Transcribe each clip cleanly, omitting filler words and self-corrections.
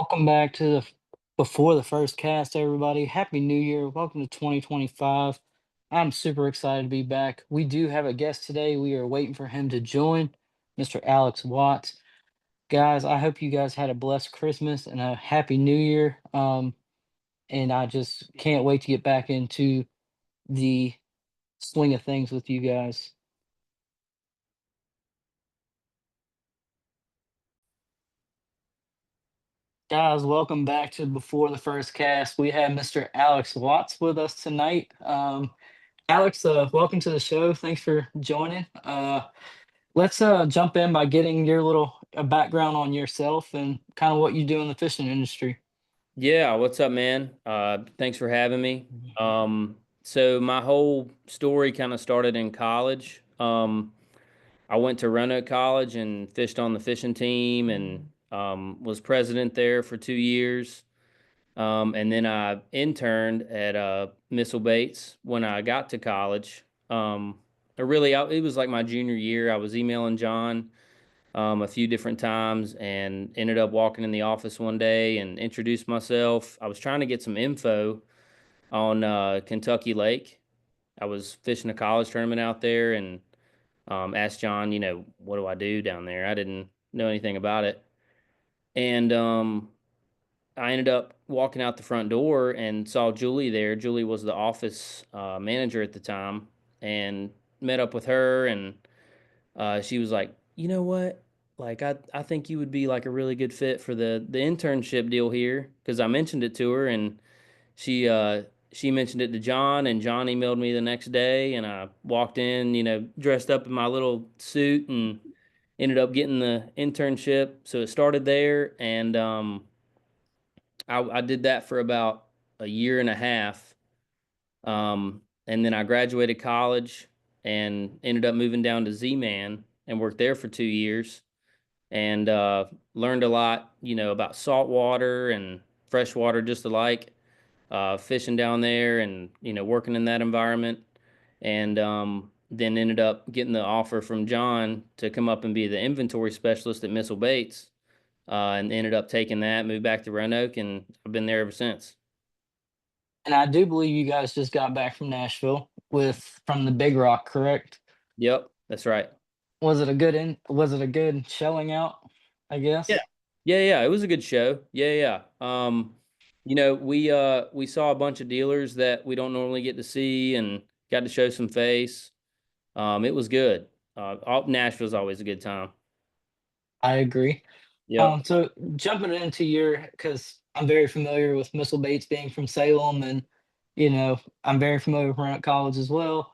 Welcome back to the before the first cast, everybody. Happy New Year. Welcome to 2025. I'm super excited to be back. We do have a guest today. We are waiting for him to join, Mr. Alex Watts. Guys, I hope you guys had a blessed Christmas and a happy New Year. And I just can't wait to get back into the swing of things with you guys. Guys, welcome back to Before the First Cast. We have Mr. Alex Watts with us tonight. Alex, welcome to the show. Thanks for joining. Let's jump in by getting your little background on yourself and kind of what you do in the fishing industry. Yeah, what's up, man? Thanks for having me. So my whole story kind of started in college. I went to Roanoke College and fished on the fishing team and was president there for 2 years. And then I interned at Missile Baits when I got to college. It was like my junior year. I was emailing John a few different times and ended up walking in the office one day and introduced myself. I was trying to get some info on Kentucky Lake. I was fishing a college tournament out there and asked John, what do I do down there? I didn't know anything about it. And I ended up walking out the front door and saw Julie there. Julie was the office manager at the time and met up with her and she was like, you know what? Like I think you would be like a really good fit for the internship deal here because I mentioned it to her and she uh she mentioned it to John and John emailed me the next day and I walked in, dressed up in my little suit and ended up getting the internship. So it started there and I did that for about a year and a half. And then I graduated college and ended up moving down to Z-Man and worked there for 2 years and learned a lot, about saltwater and freshwater just alike, fishing down there and, working in that environment. And then ended up getting the offer from John to come up and be the inventory specialist at Missile Baits. And ended up taking that, moved back to Roanoke, and I've been there ever since. And I do believe you guys just got back from Nashville with from the Big Rock, correct? Yep, that's right. Was it a good showing out, I Yeah. guess? Yeah, it was a good show. Yeah. We saw a bunch of dealers that we don't normally get to see and got to show some face. It was good. Nashville's always a good time. I agree. Yep. So jumping into your, because I'm very familiar with Missile Bates being from Salem, and I'm very familiar with Roanoke College as well.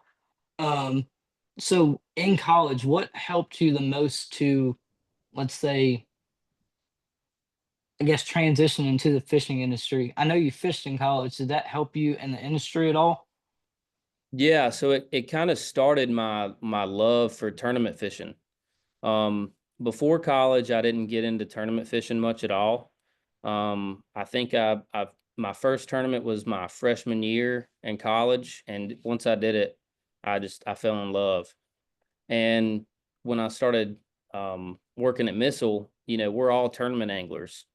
Um, so in college, what helped you the most to, let's say, I guess, transition into the fishing industry? I know you fished in college. Did that help you in the industry at all? Yeah, so it kind of started my love for tournament fishing. Before college, I didn't get into tournament fishing much at all. I think I my first tournament was my freshman year in college, and once I did it, I fell in love. And when I started working at Missile, we're all tournament anglers.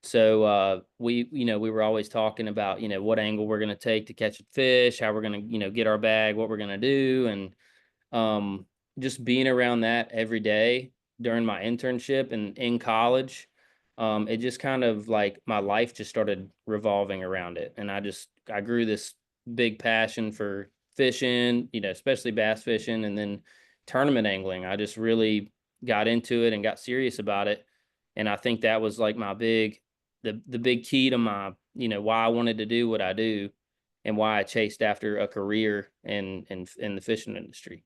So we were always talking about, what angle we're going to take to catch a fish, how we're going to, get our bag, what we're going to do, and um, just being around that every day during my internship and in college, it just kind of like my life just started revolving around it, and I grew this big passion for fishing, especially bass fishing, and then tournament angling. I just really got into it and got serious about it, and I think that was like the big key to my why I wanted to do what I do and why I chased after a career in the fishing industry.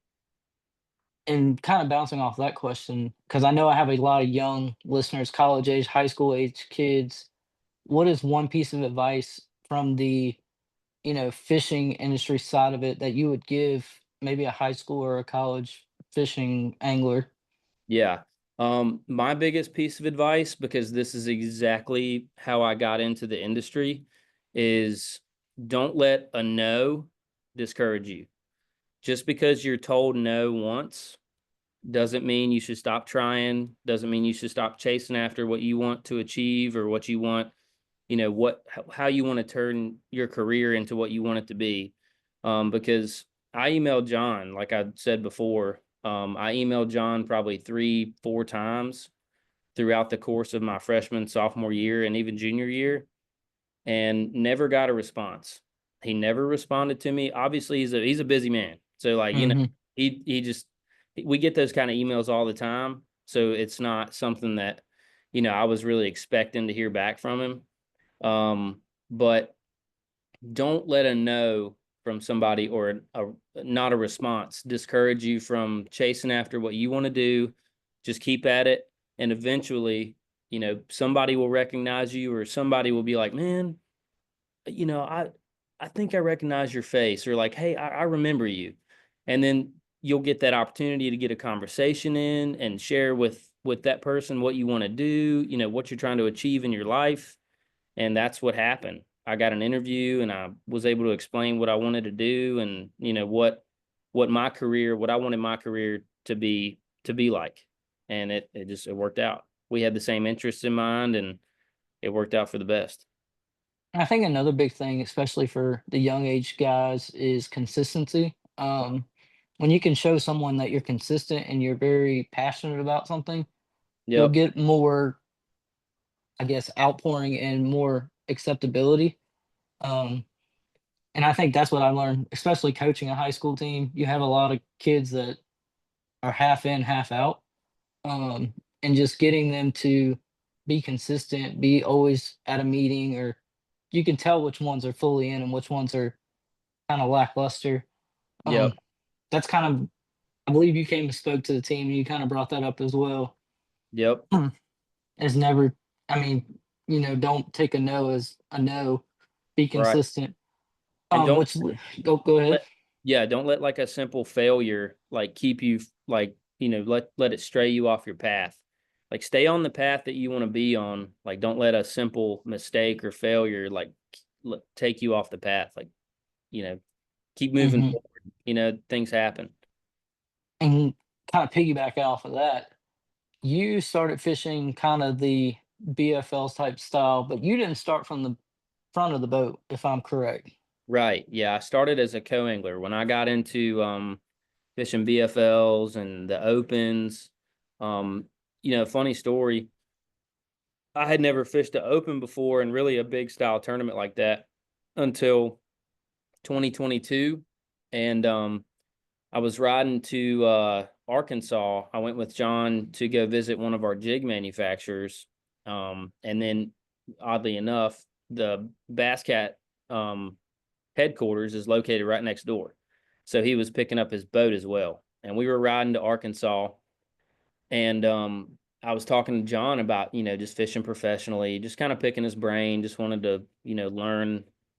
And kind of bouncing off that question, because I know I have a lot of young listeners, college age, high school age kids. What is one piece of advice from the fishing industry side of it that you would give maybe a high school or a college fishing angler? Yeah. My biggest piece of advice, because this is exactly how I got into the industry, is don't let a no discourage you. Just because you're told no once doesn't mean you should stop trying, doesn't mean you should stop chasing after what you want to achieve or what you want, how you want to turn your career into what you want it to be. Because I emailed John, like I said before, I emailed John probably 3, 4 times throughout the course of my freshman, sophomore year, and even junior year, and never got a response. He never responded to me. Obviously, he's a busy man. So like, Hmm. he just we get those kind of emails all the time. So it's not something that, I was really expecting to hear back from him. But don't let a no from somebody or not a response discourage you from chasing after what you want to do. Just keep at it. And eventually, somebody will recognize you or somebody will be like, man, you know, I I think I recognize your face, or like, hey, I remember you. And then you'll get that opportunity to get a conversation in and share with that person what you want to do, what you're trying to achieve in your life. And that's what happened. I got an interview and I was able to explain what I wanted to do, and what I wanted my career to be like. And it worked out. We had the same interests in mind, and it worked out for the best. I think another big thing, especially for the young age guys, is consistency. When you can show someone that you're consistent and you're very passionate about something, you'll Yep. get more, I guess, outpouring and more acceptability. Um, and I think that's what I learned, especially coaching a high school team. You have a lot of kids that are half in, half out, and just getting them to be consistent, be always at a meeting, or you can tell which ones are fully in and which ones are kind of lackluster. Yep. Um, that's kind of, I believe you came and spoke to the team and you kind of brought that up as well. Yep. As never, I mean, don't take a no as a no. Be Right. consistent. And Which go ahead. let don't let like a simple failure like keep you, like, let it stray you off your path. Like, stay on the path that you want to be on. Like, don't let a simple mistake or failure like take you off the path. Like, you know, keep moving Hmm. forward. Things happen. And kind of piggyback off of that, you started fishing kind of the BFLs type style, but you didn't start from the front of the boat, if I'm correct. Right. Yeah. I started as a co-angler when I got into fishing BFLs and the opens. Um, funny story. I had never fished a open before, and really a big style tournament like that, until 2022. And I was riding to Arkansas. I went with John to go visit one of our jig manufacturers. And then, oddly enough, the Bass Cat headquarters is located right next door. So he was picking up his boat as well. And we were riding to Arkansas, and I was talking to John about, just fishing professionally, just kind of picking his brain, just wanted to,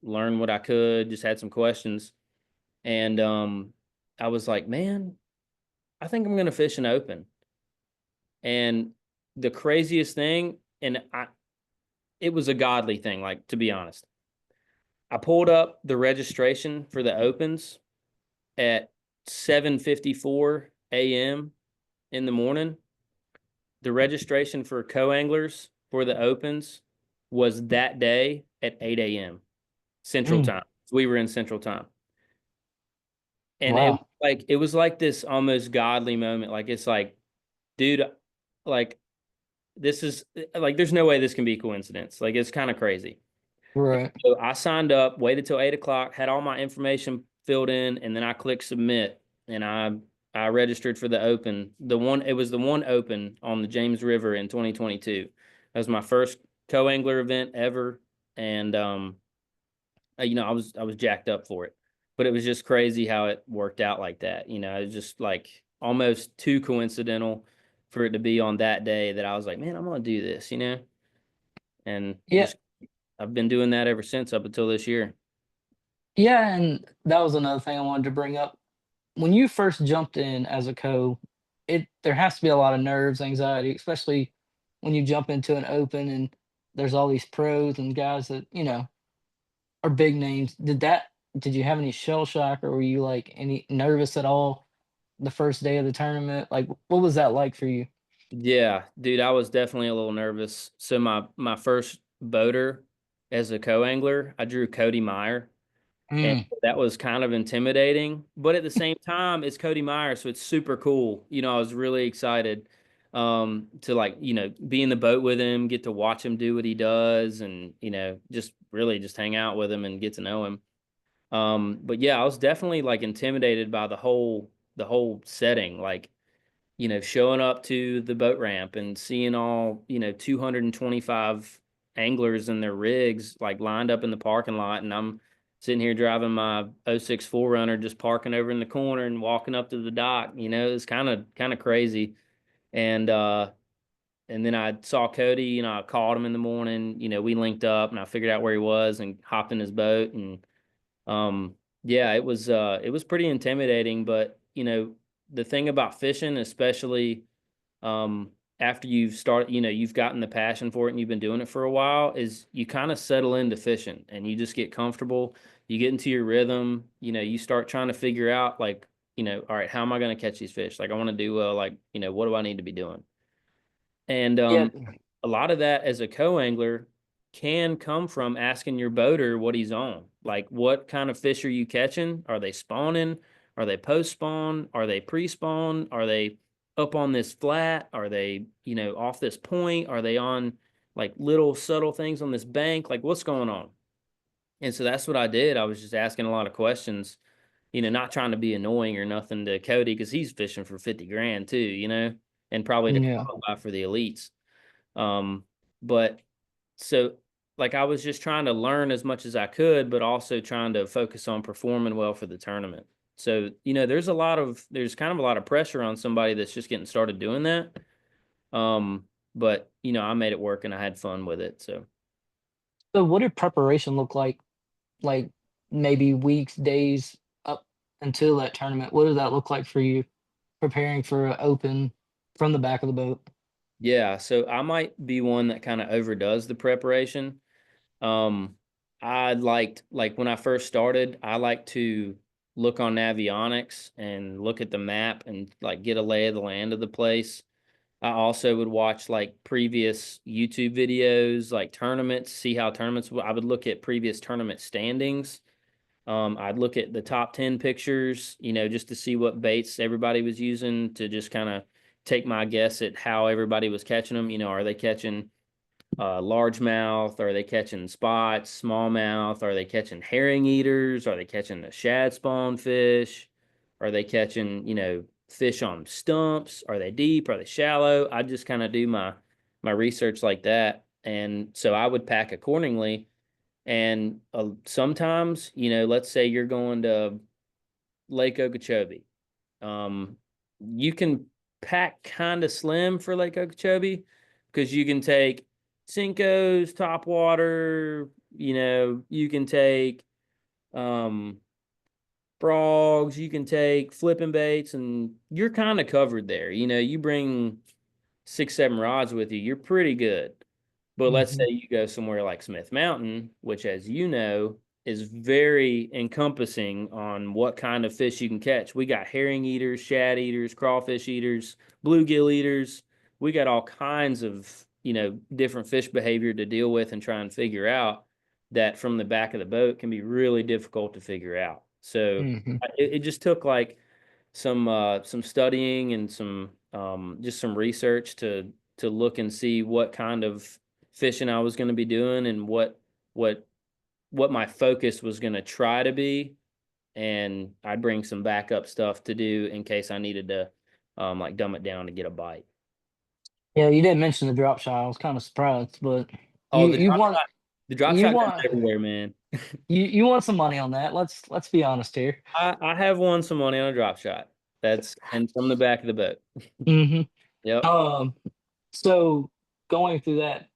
learn what I could, just had some questions. And I was like, man, I think I'm gonna fish an open. And the craziest thing, and it was a godly thing, like, to be honest. I pulled up the registration for the opens at 7:54 a.m. in the morning. The registration for co-anglers for the opens was that day at 8 a.m. Central Mm, Time. We were in Central Time. And wow. it was like this almost godly moment. Like, it's like, dude, like, this is like, there's no way this can be coincidence. Like, it's kind of crazy. Right. So I signed up, waited till 8 o'clock, had all my information filled in, and then I clicked submit, and I registered for the open. It was the one open on the James River in 2022. That was my first co-angler event ever, and I was jacked up for it. But it was just crazy how it worked out like that. It was just like almost too coincidental for it to be on that day that I was like, man, I'm gonna do this. And Yeah. just I've been doing that ever since, up until this year. Yeah. And that was another thing I wanted to bring up. When you first jumped in as a co, there has to be a lot of nerves, anxiety, especially when you jump into an open and there's all these pros and guys that, are big names. Did you have any shell shock, or were you like any nervous at all? the first day of the tournament? Like, what was that like for you? Yeah, dude, I was definitely a little nervous. So my first boater as a co-angler, I drew Cody Meyer, and Mm, that was kind of intimidating, but at the same time, it's Cody Meyer, so it's super cool. I was really excited to like, be in the boat with him, get to watch him do what he does, and just really just hang out with him and get to know him. But yeah, I was definitely like intimidated by the whole setting, like showing up to the boat ramp and seeing all 225 anglers and their rigs like lined up in the parking lot, and I'm sitting here driving my '06 4Runner, just parking over in the corner and walking up to the dock. It's kind of crazy. And uh and then I saw Cody. I called him in the morning. We linked up and I figured out where he was and hopped in his boat. And yeah, it was pretty intimidating, but the thing about fishing, especially after you've gotten the passion for it and you've been doing it for a while, is you kind of settle into fishing and you just get comfortable. You get into your rhythm. You start trying to figure out like, all right, how am I going to catch these fish? Like I want to do well, like, what do I need to be doing? And yeah, a lot of that as a co-angler can come from asking your boater what he's on. Like, what kind of fish are you catching? Are they spawning? Are they post spawn? Are they pre spawn? Are they up on this flat? Are they, off this point? Are they on like little subtle things on this bank? Like, what's going on? And so that's what I did. I was just asking a lot of questions, not trying to be annoying or nothing to Cody because he's fishing for 50 grand too, and probably to yeah. qualify for the elites. Um, but so like I was just trying to learn as much as I could, but also trying to focus on performing well for the tournament. So, there's kind of a lot of pressure on somebody that's just getting started doing that. But I made it work and I had fun with it. So So, what did preparation look like? Like maybe weeks, days up until that tournament. What did that look like for you preparing for an open from the back of the boat? yeah, so I might be one that kind of overdoes the preparation. Um, I liked like when I first started, I like to look on Navionics and look at the map and like get a lay of the land of the place. I also would watch like previous YouTube videos, like tournaments, see how tournaments. I would look at previous tournament standings. I'd look at the top 10 pictures, just to see what baits everybody was using to just kind of take my guess at how everybody was catching them. Are they catching largemouth? Are they catching spots, smallmouth? Are they catching herring eaters? Are they catching the shad spawn fish? Are they catching, fish on stumps? Are they deep? Are they shallow? I just kind of do my research like that. And so I would pack accordingly. And sometimes, let's say you're going to Lake Okeechobee. Um, you can pack kind of slim for Lake Okeechobee because you can take Cinco's, top water, you can take um, frogs, you can take flipping baits, and you're kind of covered there. You bring 6, 7 rods with you, you're pretty good. But let's say Mhm. you go somewhere like Smith Mountain, which, as you know, is very encompassing on what kind of fish you can catch. We got herring eaters, shad eaters, crawfish eaters, bluegill eaters. We got all kinds of, different fish behavior to deal with and try and figure out that from the back of the boat can be really difficult to figure out. So Mhm. it just took like some studying and some just some research to look and see what kind of fishing I was going to be doing and what what my focus was going to try to be, and I'd bring some backup stuff to do in case I needed to like dumb it down to get a bite. Yeah, you didn't mention the drop shot. I was kind of surprised, but Oh, you you want the drop you shot goes want everywhere, man. you want some money on that. Let's be honest here. I have won some money on a drop shot. That's and from the back of the boat. Hmm. Yep. Um, so going through that,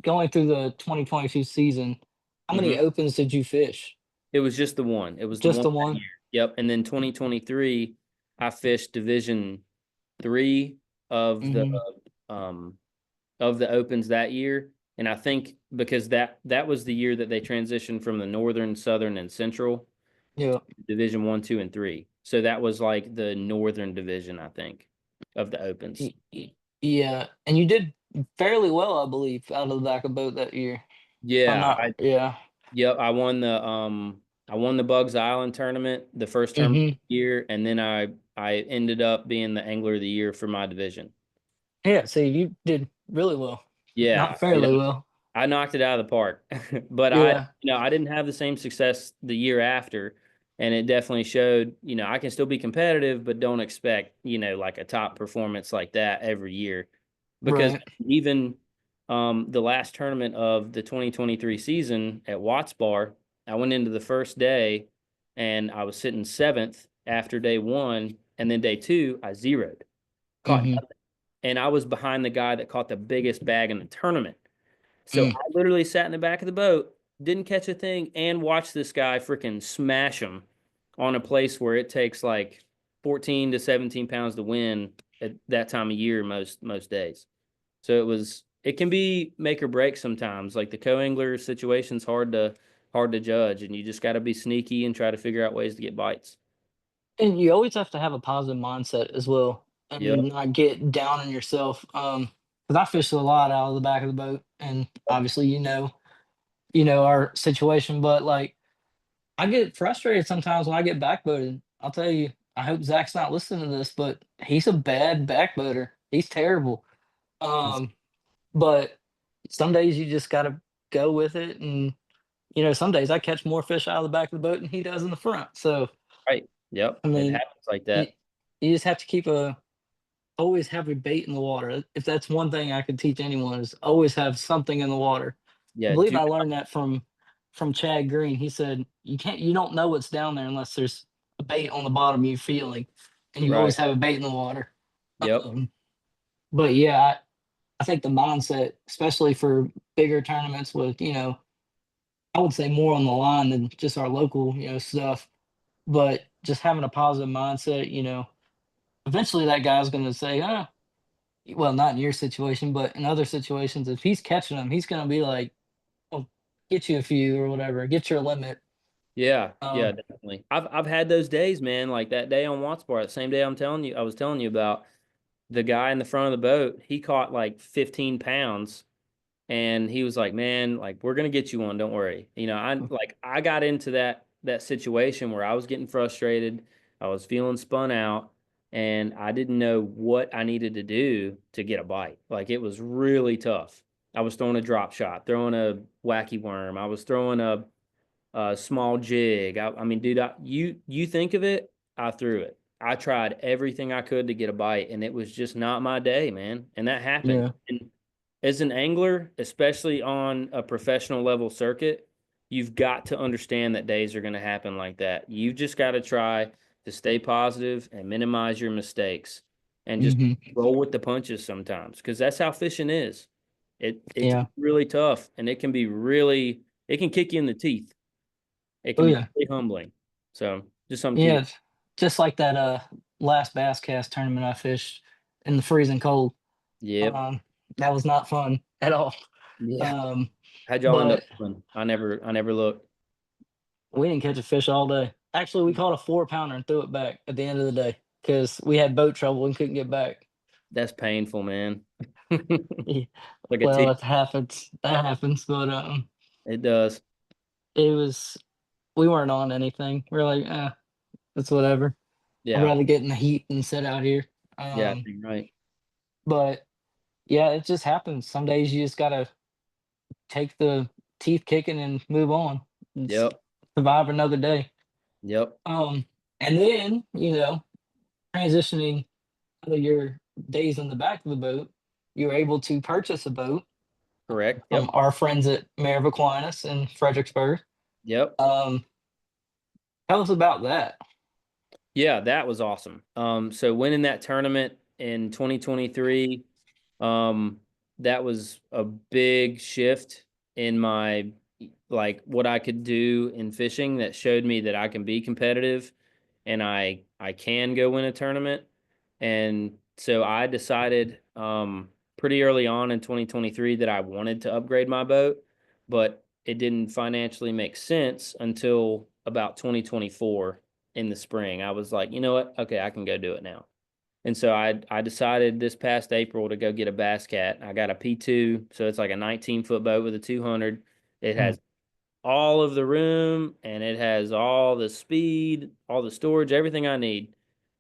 going through the 2022 season, how many hmm opens did you fish? It was just the one. It was the Just one the that one? year. Yep. And then 2023, I fished Division 3 of the Hmm. um of the opens that year. And I think because that was the year that they transitioned from the northern, southern, and central Yeah. Division 1, 2, and 3. So that was like the northern division, I think, of the opens. Yeah, and you did fairly well, I believe, out of the back of boat that year. I'm Yeah, not. Yeah. yep, I won the Bugs Island tournament, the first tournament of Hmm. the year, and then I ended up being the angler of the year for my division. Yeah. So you did really well, Yeah, not fairly well. I knocked it out of the park. But Yeah. I didn't have the same success the year after, and it definitely showed, I can still be competitive, but don't expect, like a top performance like that every year. Because Right. even the last tournament of the 2023 season at Watts Bar, I went into the first day and I was sitting seventh after day one, and then day two, I zeroed, caught Hmm. nothing. And I was behind the guy that caught the biggest bag in the tournament. So Mm. I literally sat in the back of the boat, didn't catch a thing, and watched this guy freaking smash him on a place where it takes like 14 to 17 pounds to win at that time of year most days. So it can be make or break sometimes. Like the co-angler situation's hard to judge, and you just got to be sneaky and try to figure out ways to get bites. And you always have to have a positive mindset as well, Yep. and not get down on yourself. Because I fished a lot out of the back of the boat, and obviously, our situation. But like, I get frustrated sometimes when I get backboated. I'll tell you. I hope Zach's not listening to this, but he's a bad backboater. He's terrible. Um, but some days you just gotta go with it, and some days I catch more fish out of the back of the boat than he does in the front. So Right. Yep. I It mean, happens like you, that. you just have to always have a bait in the water. If that's one thing I could teach anyone is always have something in the water. I Yeah. believe Do I learned that from Chad Green. He said you don't know what's down there unless there's a bait on the bottom you're feeling, and you right. always have a bait in the water. Yep. Um, but yeah, I think the mindset, especially for bigger tournaments with I would say more on the line than just our local stuff, but just having a positive mindset, eventually that guy's going to say, well, not in your situation, but in other situations, if he's catching them, he's going to be like, "Oh, get you a few or whatever, get your limit." Yeah, yeah, Um, definitely. I've had those days, man. Like that day on Watts Bar, the same day I was telling you about the guy in the front of the boat. He caught like 15 pounds, and he was like, "Man, like we're gonna get you one. Don't worry." I got into that situation where I was getting frustrated. I was feeling spun out, and I didn't know what I needed to do to get a bite. Like it was really tough. I was throwing a drop shot, throwing a wacky worm. I was throwing a small jig. I mean, dude, you think of it, I threw it. I tried everything I could to get a bite, and it was just not my day, man. And that happened. yeah. And as an angler, especially on a professional level circuit, you've got to understand that days are going to happen like that. You just got to try to stay positive and minimize your mistakes, and just Hmm. roll with the punches sometimes, because that's how fishing is. It can Yeah. be really tough, and it can kick you in the teeth. It Oh can be yeah. really humbling. So just something to keep. Yeah. Just like that last bass cast tournament I fished in the freezing cold. Yep. Um, that was not fun at all. Yeah. Um, How'd y'all end up but doing? I never looked. we didn't catch a fish all day. Actually, we caught a 4 pounder and threw it back at the end of the day because we had boat trouble and couldn't get back. That's painful, man. Yeah. Like a Well, T. that happens. That happens. But It does. it was we weren't on anything. We're like, it's whatever. I'd Yeah. rather get in the heat than sit out here. Yeah. Um, You're right. but yeah, it just happens. Some days you just gotta take the teeth kicking and move on and Yep. survive another day. Yep. Um, and then transitioning out of your days in the back of the boat, you were able to purchase a boat Correct. from Yep. our friends at Mayor of Aquinas in Fredericksburg. Yep. Um, tell us about that. Yeah, that was awesome. So winning that tournament in 2023, um, that was a big shift in my like what I could do in fishing that showed me that I can be competitive and I can go win a tournament. And so I decided pretty early on in 2023 that I wanted to upgrade my boat, but it didn't financially make sense until about 2024. in the spring. I was like, you know what? Okay, I can go do it now. And so I decided this past April to go get a bass cat. I got a P2, so it's like a 19-foot boat with a 200. It Mm. has all of the room and it has all the speed, all the storage, everything I need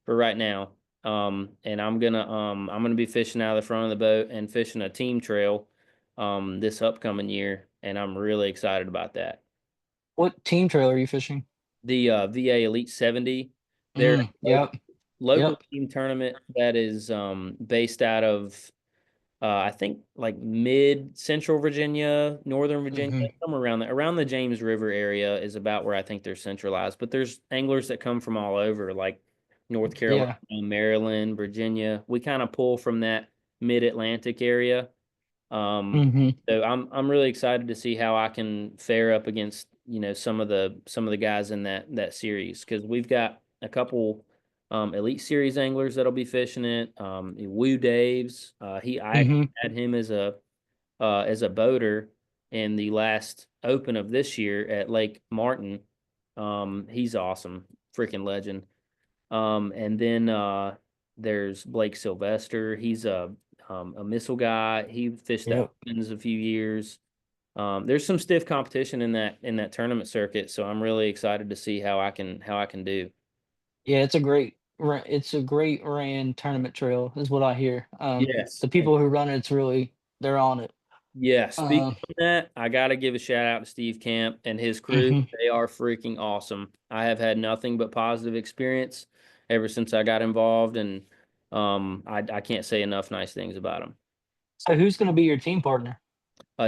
for right now. And I'm gonna be fishing out of the front of the boat and fishing a team trail this upcoming year, and I'm really excited about that. What team trailer are you fishing? The VA Elite 70, they're Mm, a yep, local yep. team tournament that is based out of I think like mid Central Virginia, Northern Virginia, Hmm. somewhere around the James River area is about where I think they're centralized. But there's anglers that come from all over, like North Carolina, Yeah. Maryland, Virginia. We kind of pull from that mid Atlantic area. Hmm. So I'm really excited to see how I can fare up against some of the guys in that series, because we've got a couple Elite Series anglers that'll be fishing it. Woo Daves, I actually Hmm. had him as a boater in the last Open of this year at Lake Martin. He's awesome, freaking legend. And then there's Blake Sylvester. He's a missile guy. He fished the Yep. Opens a few years. There's some stiff competition in that tournament circuit, so I'm really excited to see how I can do. Yeah, it's a great ran tournament trail is what I hear. Yes. The people who run it's really they're on it. Yeah, speaking Um, of that, I got to give a shout out to Steve Camp and his crew. mhm. They are freaking awesome. I have had nothing but positive experience ever since I got involved, and I can't say enough nice things about them. So who's going to be your team partner?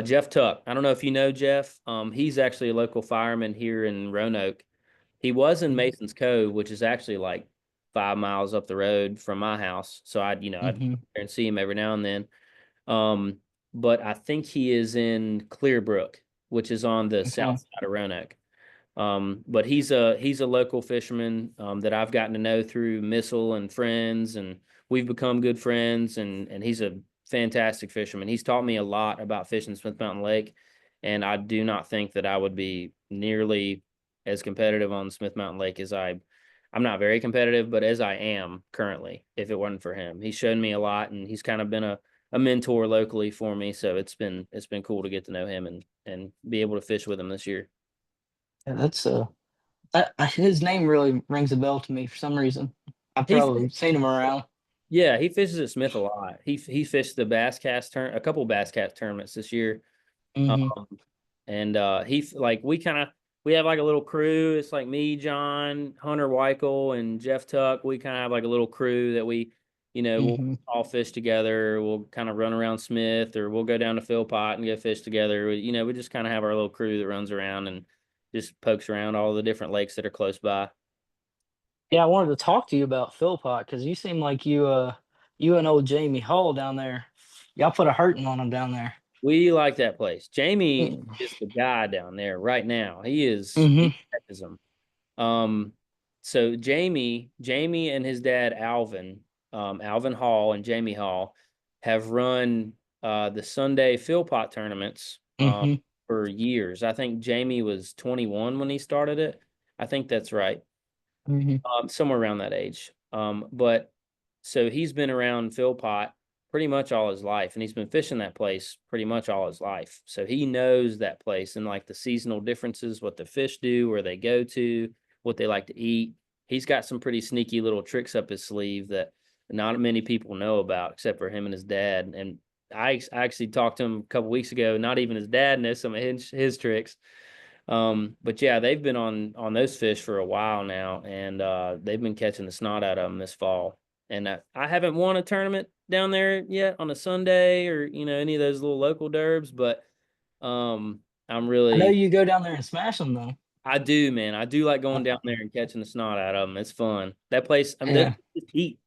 Jeff Tuck. I don't know if you know Jeff. He's actually a local fireman here in Roanoke. He was in Mason's Cove, which is actually like 5 miles up the road from my house. So I'd go Mm-hmm. there and see him every now and then. Um, but I think he is in Clearbrook, which is on the south Okay. side of Roanoke. But he's a local fisherman that I've gotten to know through Missile and friends, and we've become good friends. And he's a fantastic fisherman. He's taught me a lot about fishing Smith Mountain Lake, and I do not think that I would be nearly as competitive on Smith Mountain Lake as I'm not very competitive, but as I am currently, if it wasn't for him. He's shown me a lot, and he's kind of been a mentor locally for me. So it's been cool to get to know him and be able to fish with him this year. Yeah, that's his name really rings a bell to me for some reason. I've He probably seen him around. Yeah, he fishes at Smith a lot. He fished the a couple Bass Cast tournaments this year. Hmm. Um, and like we have like a little crew. It's like me, John, Hunter Weichel, and Jeff Tuck. We kind of have like a little crew that we'll Hmm. all fish together. We'll kind of run around Smith, or we'll go down to Philpott and go fish together. We just kind of have our little crew that runs around and just pokes around all the different lakes that are close by. Yeah, I wanted to talk to you about Philpott because you seem like you and old Jamie Hall down there. Y'all put a hurting on him down there. We like that place. Jamie Mm-hmm. is the guy down there right now. He catches them. Um, so Jamie and his dad Alvin Hall and Jamie Hall have run the Sunday Philpot tournaments Hmm. for years. I think Jamie was 21 when he started it. I think that's right, Hmm. somewhere around that age. But so he's been around Philpot pretty much all his life, and he's been fishing that place pretty much all his life. So he knows that place and like the seasonal differences, what the fish do, where they go to, what they like to eat. He's got some pretty sneaky little tricks up his sleeve that not many people know about, except for him and his dad. And I actually talked to him a couple weeks ago. Not even his dad knows some of his tricks. But yeah, they've been on those fish for a while now, and they've been catching the snot out of them this fall. And I haven't won a tournament down there yet on a Sunday or any of those little local derbs, but I'm I know really you go down there and smash them though. I do, man. I do like going down Uh, there and catching the snot out of them. It's fun. That place, I mean, they yeah. just eat.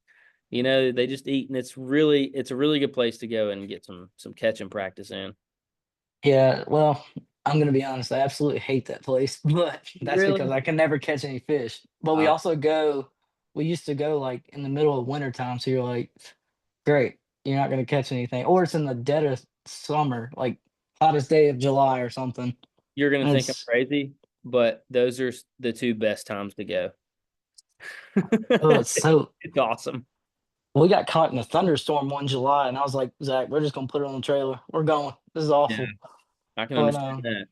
They just eat, and it's a really good place to go and get some catching practice in. Yeah, well, I'm gonna be honest, I absolutely hate that place, but that's because Really? I can never catch any fish. But we used to go like in the middle of winter time, so you're like, great, you're not gonna catch anything. Or it's in the dead of summer, like hottest day of July or something. You're gonna And think I'm it's crazy, but those are the two best times to go. Oh, it's so It's awesome. we got caught in a thunderstorm one July, and I was like, Zach, we're just gonna put it on the trailer. We're going. This is Yeah, awful. I can But understand that.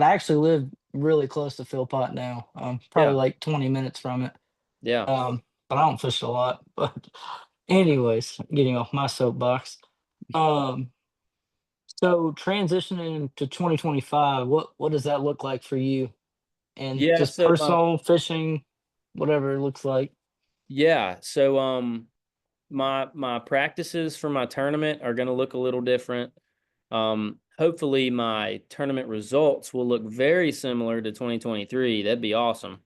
I actually live really close to Philpott now. Probably Yeah, like 20 minutes from it. yeah, But I don't fish a lot. But anyways, getting off my soapbox. Um, so transitioning to 2025, what does that look like for you? And yeah. just personal fishing, whatever it looks like. So my practices for my tournament are going to look a little different. Hopefully my tournament results will look very similar to 2023. That'd be awesome.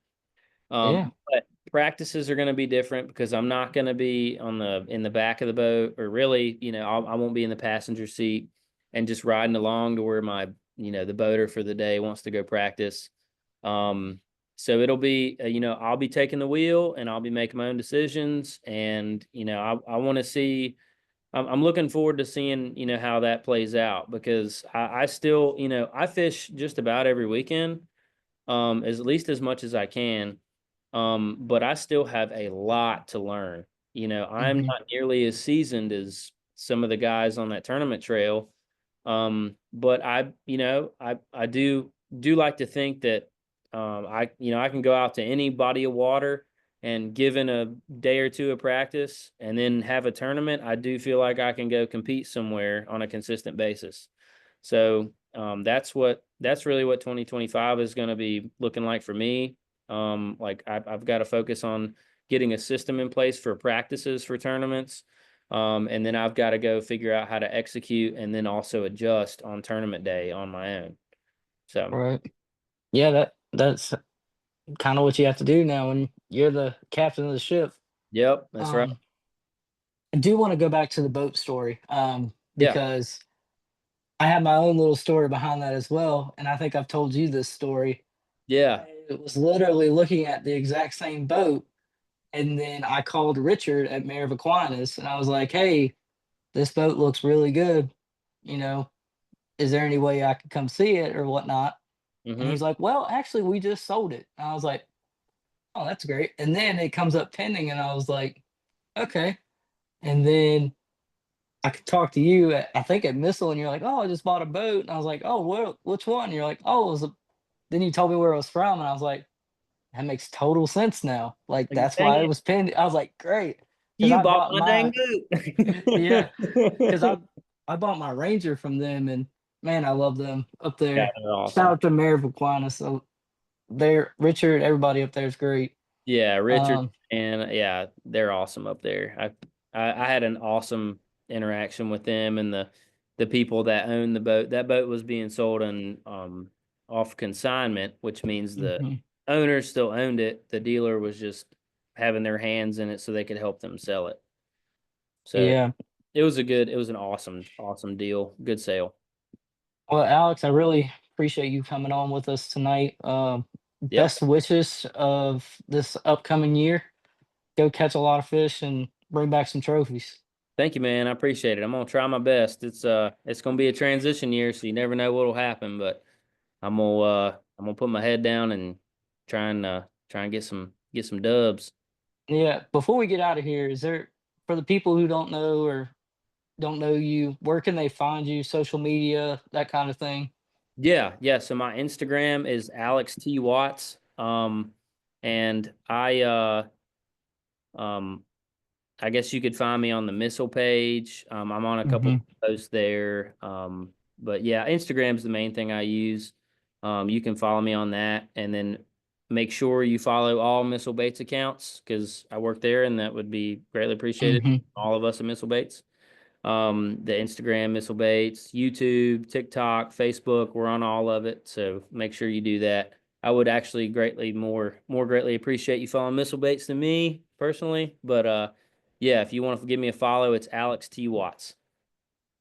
Yeah, But practices are going to be different because I'm not going to be on the in the back of the boat, or really, I won't be in the passenger seat and just riding along to where my, the boater for the day wants to go practice. Um, so it'll be, I'll be taking the wheel and I'll be making my own decisions, and I want to see. I'm looking forward to seeing, how that plays out because I still, I fish just about every weekend, as at least as much as I can. But I still have a lot to learn. I'm hmm, not nearly as seasoned as some of the guys on that tournament trail. But I do like to think that I can go out to any body of water and given a day or two of practice and then have a tournament, I do feel like I can go compete somewhere on a consistent basis. So that's really what 2025 is going to be looking like for me. Like I've got to focus on getting a system in place for practices for tournaments. And then I've got to go figure out how to execute and then also adjust on tournament day on my own. So, right. Yeah, that's kind of what you have to do now when you're the captain of the ship. yep, that's right. Um, I do want to go back to the boat story, Yeah, because I have my own little story behind that as well, and I think I've told you this story. yeah. I was literally looking at the exact same boat, and then I called Richard at Mayor of Aquinas, and I was like, "Hey, this boat looks really good. You know, is there any way I could come see it or whatnot?" And Mm-hmm. he's like, "Well, actually, we just sold it." And I was like, "Oh, that's great." And then it comes up pending, and I was like, "Okay." And then I could talk to you at, I think at Missile, and you're like, "Oh, I just bought a boat." And I was like, "Oh, well, which one?" And you're like, "Oh, it was a," then you told me where it was from, and I was like, "That makes total sense now. Like, Like, that's dang why it it, was pinned." I was like, "Great," because you I bought bought my dang my yeah, because boot. I bought my Ranger from them, and man, I love them up Yeah, there. they're Shout awesome. out to Mayor of Aquinas. So they're Richard, everybody up there is great. Yeah, Richard Um, and yeah, they're awesome up there. I had an awesome interaction with them and the people that own the boat. That boat was being sold on off consignment, which means the mhm, owner still owned it. The dealer was just having their hands in it so they could help them sell it. So yeah. it was an awesome deal. Good sale. Well, Alex, I really appreciate you coming on with us tonight. Yep. Best wishes of this upcoming year. Go catch a lot of fish and bring back some trophies. Thank you, man. I appreciate it. I'm gonna try my best. It's gonna be a transition year, so you never know what'll happen, but I'm gonna put my head down and try and get some dubs. Yeah. Before we get out of here, is there, for the people who don't know or don't know you, where can they find you? Social media, that kind of thing. Yeah, yeah. So my Instagram is Alex T Watts. And um I guess you could find me on the Missile page. I'm on a couple Hmm. posts there. But yeah, Instagram's the main thing I use. You can follow me on that, and then make sure you follow all Missile Baits accounts because I work there, and that would be greatly appreciated. Hmm. All of us at Missile Baits. The Instagram Missile Baits, YouTube, TikTok, Facebook, we're on all of it. So make sure you do that. I would actually more greatly appreciate you following Missile Baits than me personally. But yeah, if you want to give me a follow, it's Alex T. Watts.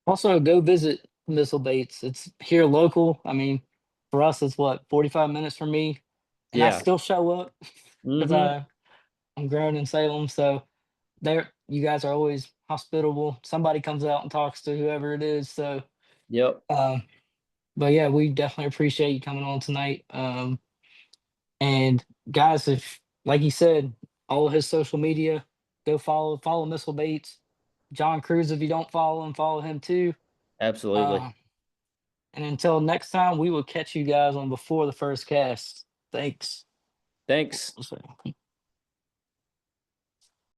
Also, go visit Missile Baits. It's here local. I mean, for us, it's what, 45 minutes from me, and I Yeah. still show up because Mm-hmm. I'm grown in Salem. So there, you guys are always hospitable. Somebody comes out and talks to whoever it is. So, Yep. um, but yeah, we definitely appreciate you coming on tonight. And guys, if, like you said, all of his social media. Go follow Missile Bates. John Cruz, if you don't follow him, follow him too. Absolutely. Uh, and until next time, we will catch you guys on Before the First Cast. Thanks. Thanks.